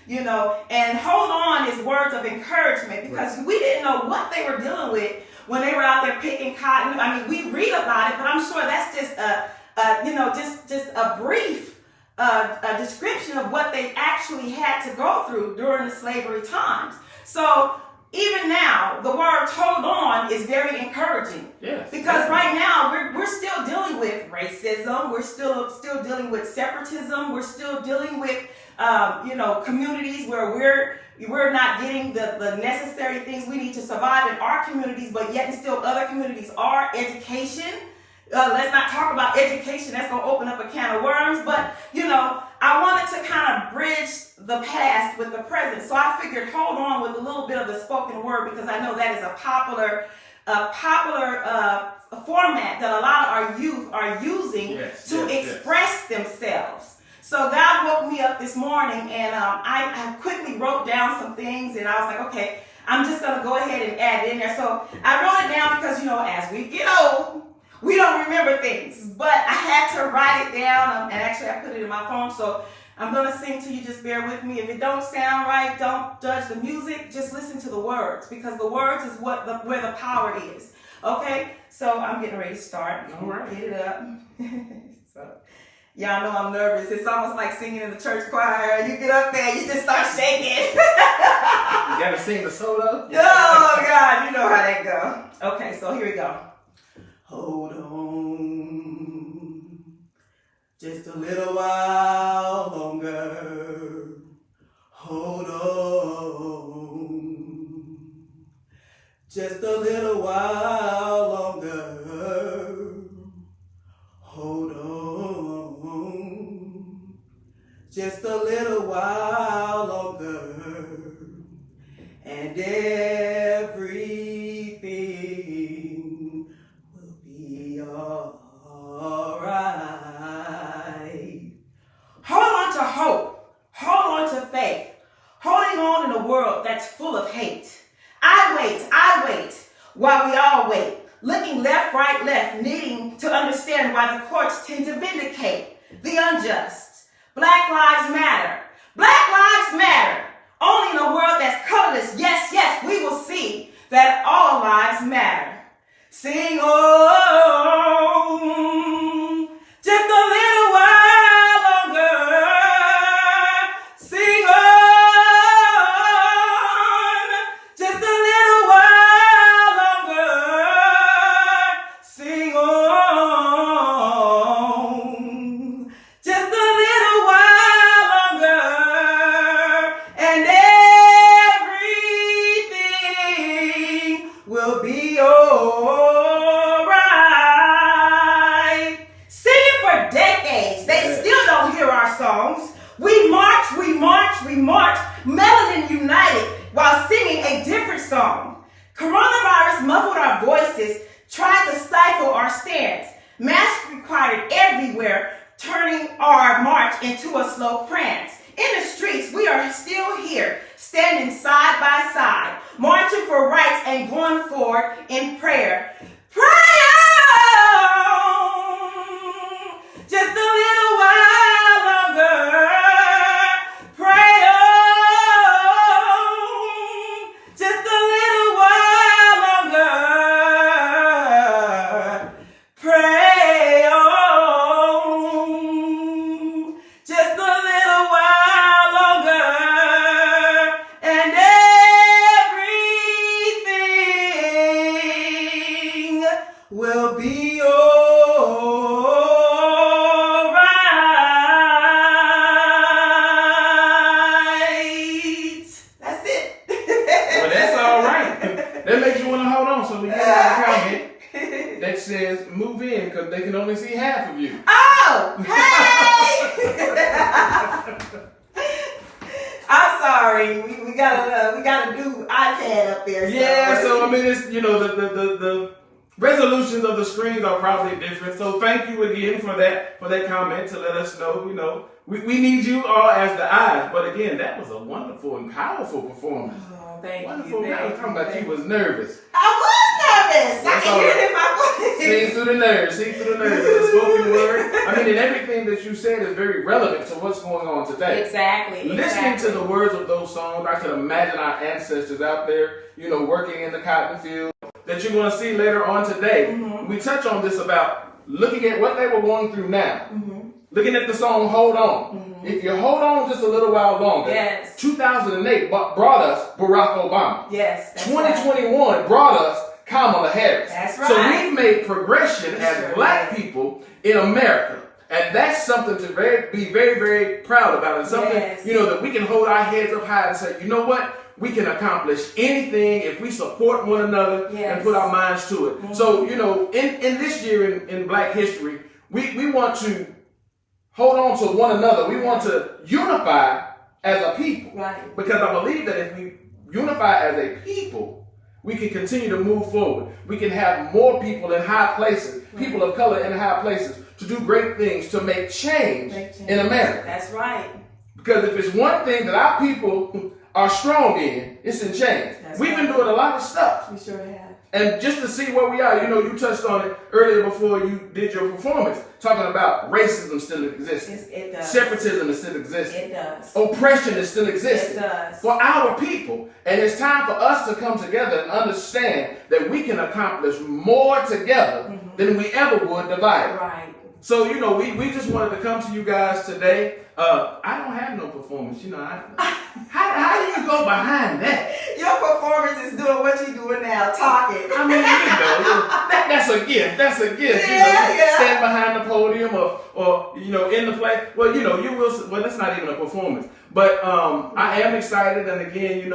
and hold on is words of encouragement because we didn't know what they were dealing with when they were out there picking cotton. I mean, we read about it, but I'm sure that's just just a brief a description of what they actually had to go through during the slavery times. So even now, the word "hold on" is very encouraging. Yes. Because right now we're still dealing with racism. We're still dealing with separatism. We're still dealing with communities where we're not getting the necessary things we need to survive in our communities, but yet and still other communities are. Education. Let's not talk about education. That's going to open up a can of worms. But, I wanted to kind of bridge the past with the present. So I figured hold on with a little bit of the spoken word because I know that is a popular format that a lot of our youth are using to express themselves. So God woke me up this morning and I quickly wrote down some things and I was like, okay, I'm just going to go ahead and add it in there. So I wrote it down because, as we get old, we don't remember things, but I had to write it down, and actually I put it in my phone, so I'm going to sing to you, just bear with me. If it don't sound right, don't judge the music, just listen to the words, because the words is where the power is, okay? So I'm getting ready to start. All right. Get it up. So, y'all know I'm nervous. It's almost like singing in the church choir. You get up there, you just start shaking. You got to sing the solo? Oh, God, you know how that go. Okay, so here we go. Hold on, just a little while longer. Hold on, just a little while longer. Hold on, just a little while longer. And everything will be all right. Hold on to hope. Hold on to faith. Holding on in a world that's full of hate. I wait, while we all wait. Looking left, right, left, needing to understand why the courts tend to vindicate the unjust. Black lives matter. Black lives matter. Only in a world that's colorless, yes, we will see that all lives matter. Sing on, just a little while longer. Sing on, just a little while longer. Sing on, just a little while longer. And everything will be all right. Singing for decades, they still don't hear our songs. We march, melanin united while singing a different song. Coronavirus muffled our voices, tried to stifle our stance. Masks required everywhere, turning our march into a slow prance. In the streets, we are still here, standing side by side, marching for rights and going forward in prayer. Pray on, just a little while longer. Pray on, just a little while longer. Pray on, just a little while longer, and everything will be all right. That's it. Well, that's all right. That makes you want to hold on. So we get a comment that says move in because they can only see half of you. Oh, hey! I'm sorry. We gotta do iPad up there. Yeah, so I mean, it's the resolutions of the screens are probably different. So thank you again for that comment to let us know. We need you all as the eyes. But again, that was a wonderful and powerful performance. Oh, thank Wonderful. you. I was talking about you was nervous. I was nervous. I can hear it in my voice. See through the nerves. See through the nerves. The spoken word. I mean, and everything that you said is very relevant to what's going on today. Exactly. Listening to the words of those songs, I can imagine our ancestors out there, working in the cotton field that you're going to see later on today. Mm-hmm. We touch on this about looking at what they were going through now. Mm-hmm. Looking at the song Hold On. Mm-hmm. If you hold on just a little while longer, 2008 brought us Barack Obama. Yes. 2021 brought us Kamala Harris. That's right. So we've made progression as black people in America. And that's something to be very, very proud about. And something, that we can hold our heads up high and say, you know what? We can accomplish anything if we support one another and put our minds to it. Mm-hmm. So, in this year in Black history, we want to hold on to one another. We want to unify as a people. Right. Because I believe that if we unify as a people, we can continue to move forward. We can have more people in high places, people of color in high places, to do great things, to make change in America. That's right. Because if it's one thing that our people are strong in, it's in change. We've been doing a lot of stuff. We sure have. And just to see where we are, you touched on it earlier before you did your performance, talking about racism still existing. It does. Separatism is still existing. It does. Oppression is still existing. It does. For our people. And it's time for us to come together and understand that we can accomplish more together than we ever would divided. Right. So, we just wanted to come to you guys today. I don't have no performance, how do you go behind that? Your performance is doing what you're doing now, talking. I mean, that's a gift. That's a gift. Stand behind the podium or in the play. Well, you will. Well, that's not even a performance. But I am excited, and again,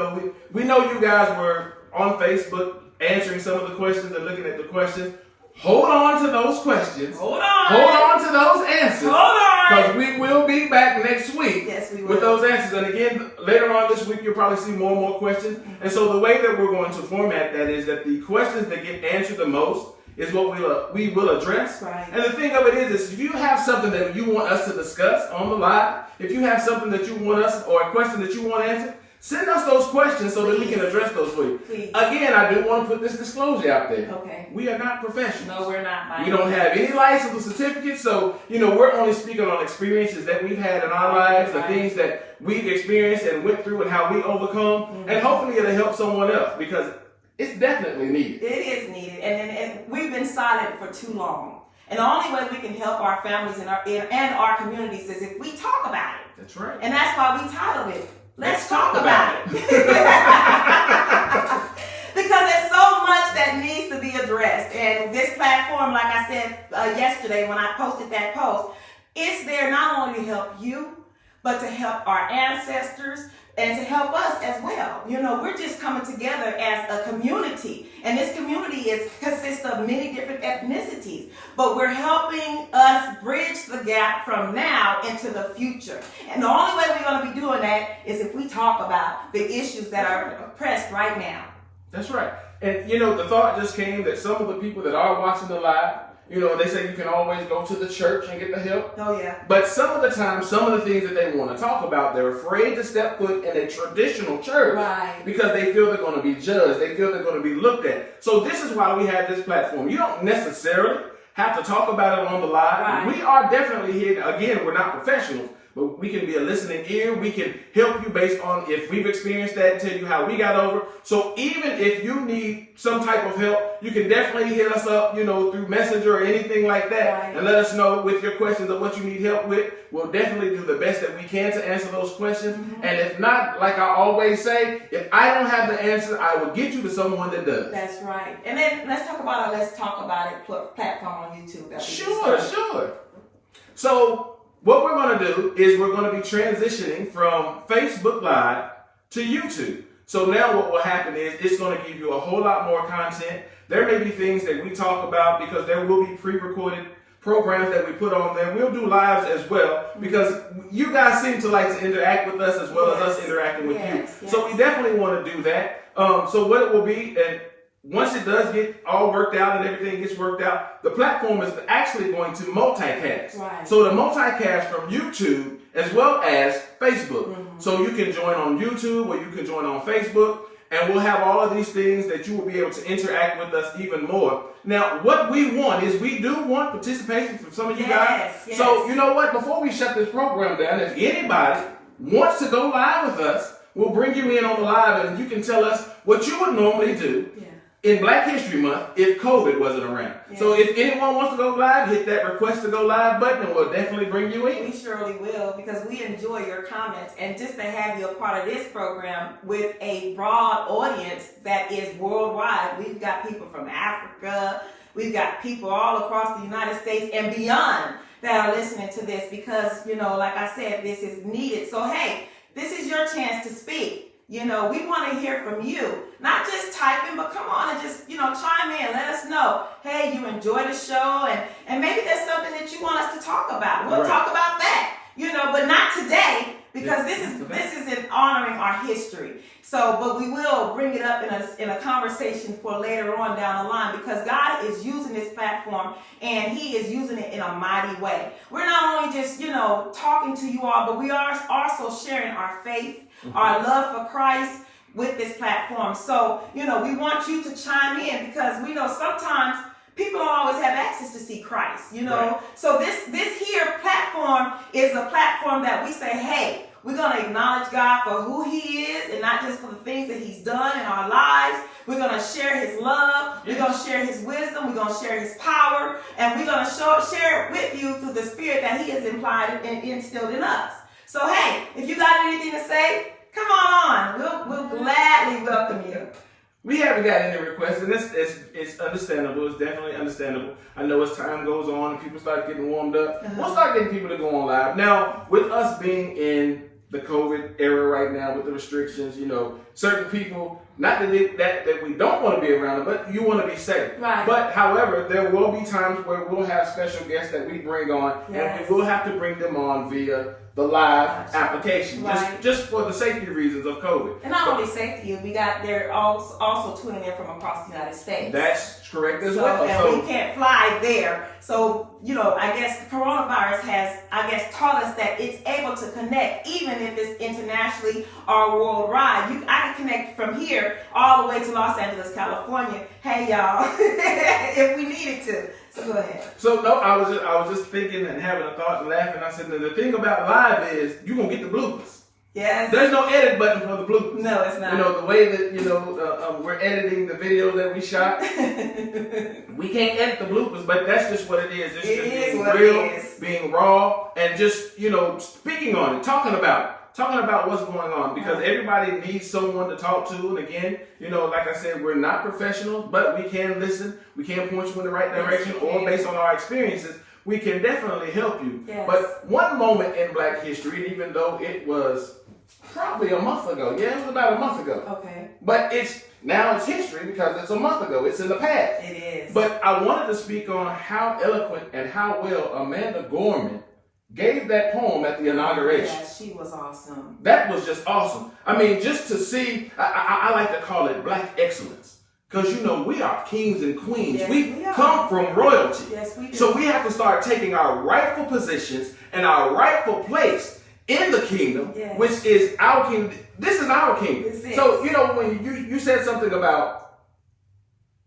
we know you guys were on Facebook answering some of the questions and looking at the questions. Hold on to those questions. Hold on. Hold on to those answers. Hold on. Because we will be back next week with those answers. And again, later on this week, you'll probably see more and more questions. Mm-hmm. And so the way that we're going to format that is that the questions that get answered the most is what we will address. Right. And the thing of it is if you have something that you want us to discuss on the live, if you have something that you want us or a question that you want answered, send us those questions so that we can address those for you. Please. Again, I do want to put this disclosure out there. Okay. We are not professionals. No, we're not. We don't have any license or certificates, so, we're only speaking on experiences that we've had in our lives, the things that we've experienced and went through and how we overcome, and hopefully it'll help someone else because it's definitely needed. It is needed, and we've been silent for too long. And the only way we can help our families and our communities is if we talk about it. That's right. And that's why we titled it, Let's talk about it. Because there's so much that needs to be addressed. And this platform, like I said yesterday when I posted that post, it's there not only to help you, but to help our ancestors and to help us as well. We're just coming together as a community. And this community consists of many different ethnicities. But we're helping us bridge the gap from now into the future. And the only way we're going to be doing that is if we talk about the issues that are oppressed right now. That's right. And, the thought just came that some of the people that are watching the live, they say you can always go to the church and get the help. Oh, yeah. But some of the time, some of the things that they want to talk about, they're afraid to step foot in a traditional church. Right. Because they feel they're going to be judged. They feel they're going to be looked at. So this is why we have this platform. You don't necessarily have to talk about it on the live. Right. We are definitely here. Again, we're not professionals. But we can be a listening ear. We can help you based on if we've experienced that and tell you how we got over. So even if you need some type of help, you can definitely hit us up, through Messenger or anything like that. Right. And let us know with your questions of what you need help with. We'll definitely do the best that we can to answer those questions. Mm-hmm. And if not, like I always say, if I don't have the answer, I will get you to someone that does. That's right. And then let's talk about our Let's Talk About It platform on YouTube. Sure. So what we're going to do is we're going to be transitioning from Facebook Live to YouTube. So now what will happen is it's going to give you a whole lot more content. There may be things that we talk about because there will be pre-recorded programs that we put on there. We'll do lives as well because you guys seem to like to interact with us as well as us interacting with you. Yes. So we definitely want to do that. So what it will be, and once it does get all worked out and everything gets worked out, the platform is actually going to multicast. Right. So the multicast from YouTube as well as Facebook. Mm-hmm. So you can join on YouTube or you can join on Facebook. and we'll have all of these things that you will be able to interact with us even more. Now, what we want is we do want participation from some of you guys. Yes. So, you know what? Before we shut this program down, if anybody wants to go live with us, we'll bring you in on the live and you can tell us what you would normally do in Black History Month if COVID wasn't around. Yes. So if anyone wants to go live, hit that request to go live button and we'll definitely bring you in. We surely will, because we enjoy your comments, and just to have you a part of this program with a broad audience that is worldwide. We've got people from Africa, we've got people all across the United States and beyond that are listening to this because, you know, like I said, this is needed. So hey, this is your chance to speak. You know, we want to hear from you, not just typing, but come on and just, you know, chime in. Let us know, hey, you enjoy the show, and maybe there's something that you want us to talk about. We'll talk about that, you know, but not today, because this is in honoring our history. So, but we will bring it up in a conversation for later on down the line, because God is using this platform and He is using it in a mighty way. We're not only just, you know, talking to you all, but we are also sharing our faith, our love for Christ with this platform. So, you know, we want you to chime in, because we know sometimes people don't always have access to see Christ, you know. Right. So this here platform is a platform that we say, hey, we're going to acknowledge God for who He is, and not just for the things that He's done in our lives. We're going to share His love. Yes. We're going to share His wisdom. We're going to share His power. And we're going to share it with you through the Spirit that He has implied and instilled in us. So, hey, if you got anything to say, come on. We'll gladly welcome you. We haven't got any requests, and it's understandable. It's definitely understandable. I know as time goes on and people start getting warmed up, we'll start getting people to go on live. Now, with us being in the COVID era right now with the restrictions, you know, certain people, not that we don't want to be around them, but you want to be safe. Right. But however, there will be times where we'll have special guests that we bring on, and we will have to bring them on via the live application, just for the safety reasons of COVID. And not only safety, they're also tuning in from across the United States. That's correct as well. And we can't fly there. So, you know, I guess coronavirus has, taught us that it's able to connect, even if it's internationally or worldwide. I can connect from here all the way to Los Angeles, California. Hey, y'all, if we needed to. So go ahead. So no, I was just thinking and having a thought and laughing. I said, the thing about live is you're gonna get the bloopers. Yes. There's no edit button for the bloopers. No, it's not. You know, the way that, you know, we're editing the video that we shot, we can't edit the bloopers, but that's just what it is. It's just being real, being raw, and just, you know, speaking on it, talking about what's going on, because everybody needs someone to talk to. And again, you know, like I said, we're not professionals, but we can listen. We can point you in the right direction, or based on our experiences, we can definitely help you. Yes. But one moment in Black history, even though it was probably a month ago. Yeah, it was about a month ago. Okay. But it's history because it's a month ago. It's in the past. It is. But I wanted to speak on how eloquent and how well Amanda Gorman gave that poem at the inauguration. Yeah, she was awesome. That was just awesome. I mean, just to see, I like to call it Black excellence. Because, you know, we are kings and queens. Yes, we come from royalty. Yes, we do. So we have to start taking our rightful positions and our rightful place in the kingdom, which is our kingdom. This is our kingdom. So, you know, when you said something about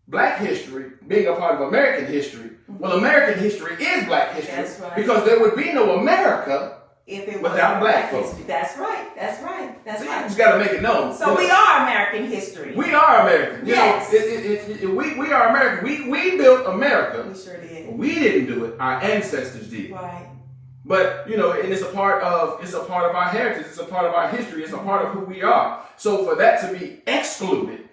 Black history being a part of American history, well, American history is Black history. That's right. Because there would be no America if it without Black folks. That's right. That's right. That's right. You just got to make it known. So we are American history. We are American. Yes. You know, we are American. We built America. We sure did. We didn't do it. Our ancestors did. Right. But, you know, and it's a part of our heritage. It's a part of our history. It's a part of who we are. So for that to be excluded,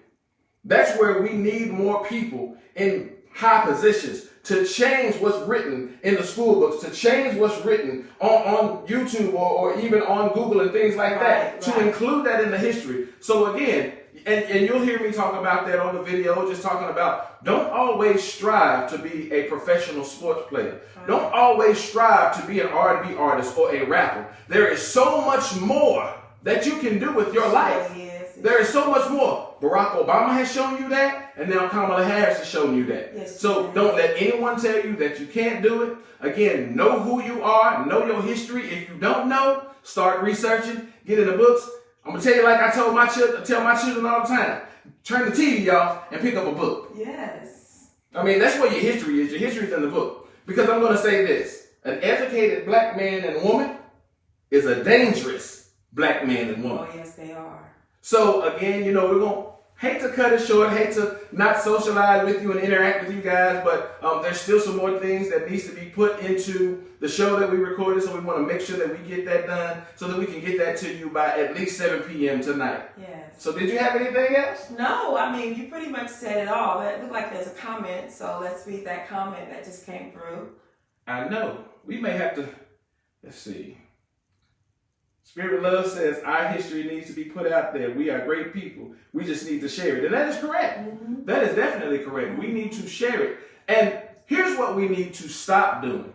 that's where we need more people in high positions to change what's written in the school books, to change what's written on YouTube or even on Google and things like that, to include that in the history. So again, and you'll hear me talk about that on the video, just talking about don't always strive to be a professional sports player. Right. Don't always strive to be an R&B artist or a rapper. There is so much more that you can do with your life. There is so much more. Barack Obama has shown you that, and now Kamala Harris has shown you that. Yes, so don't let anyone tell you that you can't do it. Again, know who you are, know your history. If you don't know, start researching, get in the books. I'm gonna tell you like I tell my children all the time. Turn the TV off and pick up a book. Yes. I mean, that's where your history is. Your history is in the book. Because I'm gonna say this: an educated black man and woman is a dangerous black man and woman. Oh yes, they are. So again, we're gonna hate to cut it short, hate to not socialize with you and interact with you guys, but there's still some more things that needs to be put into the show that we recorded, so we want to make sure that we get that done so that we can get that to you by at least 7 p.m. tonight. Yes. So did you have anything else? No, I mean, you pretty much said it all. It looked like there's a comment, so let's read that comment that just came through. I know. We may have to, let's see. Spirit Love says, our history needs to be put out there. We are great people. We just need to share it. And that is correct. Mm-hmm. That is definitely correct. We need to share it. And here's what we need to stop doing.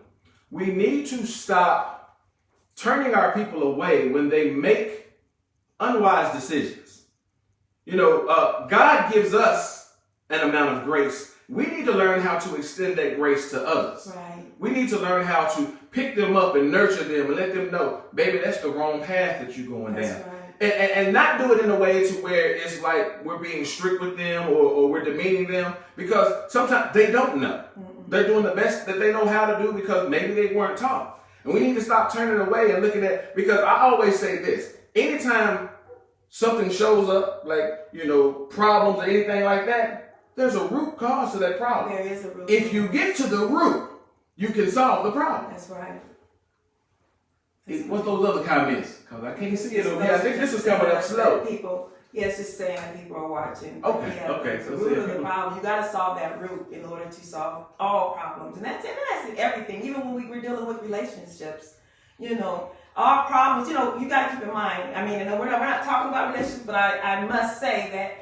We need to stop turning our people away when they make unwise decisions. God gives us an amount of grace. We need to learn how to extend that grace to others. Right. We need to learn how to pick them up and nurture them and let them know, baby, that's the wrong path that you're going down. Right. And not do it in a way to where it's like we're being strict with them or we're demeaning them, because sometimes they don't know. Mm-mm. They're doing the best that they know how to do because maybe they weren't taught. And we need to stop turning away and looking at, because I always say this, anytime something shows up, like, problems or anything like that, there's a root cause to that problem. There is a root. If you get to the root, you can solve the problem. That's right. What's those other comments? Because I can't see it over here. I think this is coming up slow. People, it's just saying that people are watching. Okay. So the root of the problem, you got to solve that root in order to solve all problems. And that's everything. Even when we're dealing with relationships, all problems, you got to keep in mind. I mean, we're not talking about relationships, but I must say that,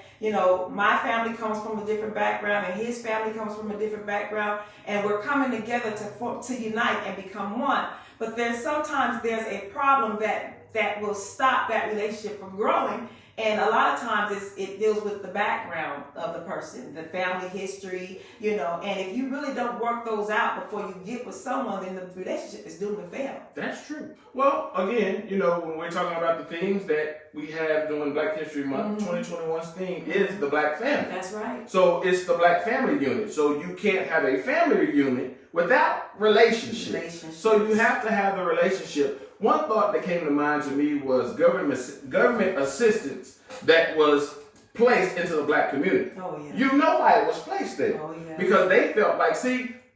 my family comes from a different background and his family comes from a different background, and we're coming together to unite and become one. But sometimes there's a problem that will stop that relationship from growing. And a lot of times it deals with the background of the person, the family history, and if you really don't work those out before you get with someone, then the relationship is doomed to fail. That's true. Well, again, when we're talking about the themes that we have during Black History Month, 2021's theme is the Black family. That's right. So it's the Black family unit. So you can't have a family reunion without relationship. So you have to have the relationship. One thought that came to mind to me was government assistance that was placed into the Black community. Oh, yeah. You know why it was placed there. Oh, yeah. Because they felt like,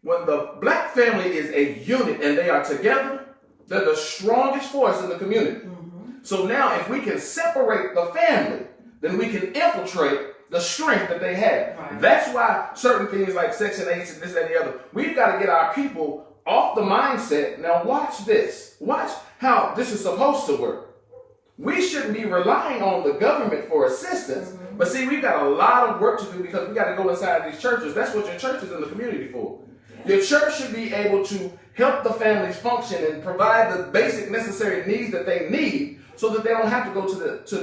when the Black family is a unit and they are together, they're the strongest force in the community. Mm-hmm. So now if we can separate the family, then we can infiltrate the strength that they have. Right. That's why certain things like Section 8 and this, that, and the other, we've got to get our people off the mindset. Now watch this. Watch how this is supposed to work. We shouldn't be relying on the government for assistance. Mm-hmm. But we've got a lot of work to do because we got to go inside these churches. That's what your church is in the community for. Yeah. Your church should be able to help the families function and provide the basic necessary needs that they need so that they don't have to go to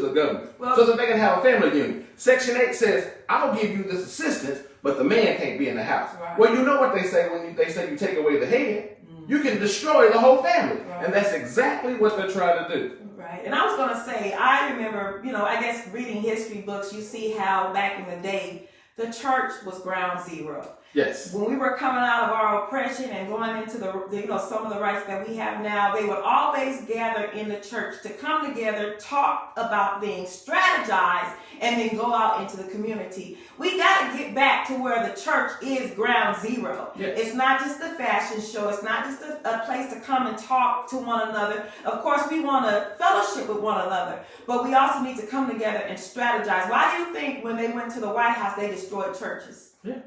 the government. So that they can have a family unit. Section 8 says, I'll give you this assistance, but the man can't be in the house. Right. Well, you know what they say when they say you take away the head, you can destroy the whole family. Right. And that's exactly what they're trying to do. Right. And I was going to say, I remember, I guess reading history books, you see how back in the day, the church was ground zero. Yes. When we were coming out of our oppression and going into some of the rights that we have now, they would always gather in the church to come together, talk about things, strategize, and then go out into the community. We got to get back to where the church is ground zero. Yes. It's not just a fashion show. It's not just a place to come and talk to one another. Of course, we want to fellowship with one another, but we also need to come together and strategize. Why do you think when they went to the White House, they destroyed churches? Yeah.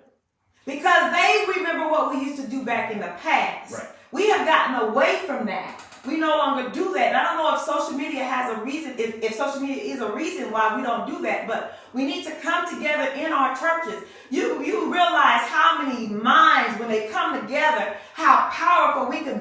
Because they remember what we used to do back in the past. Right. We have gotten away from that. We no longer do that. And I don't know if social media has a reason, if social media is a reason why we don't do that, but we need to come together in our churches. You realize how many minds, when they come together, how powerful we can be.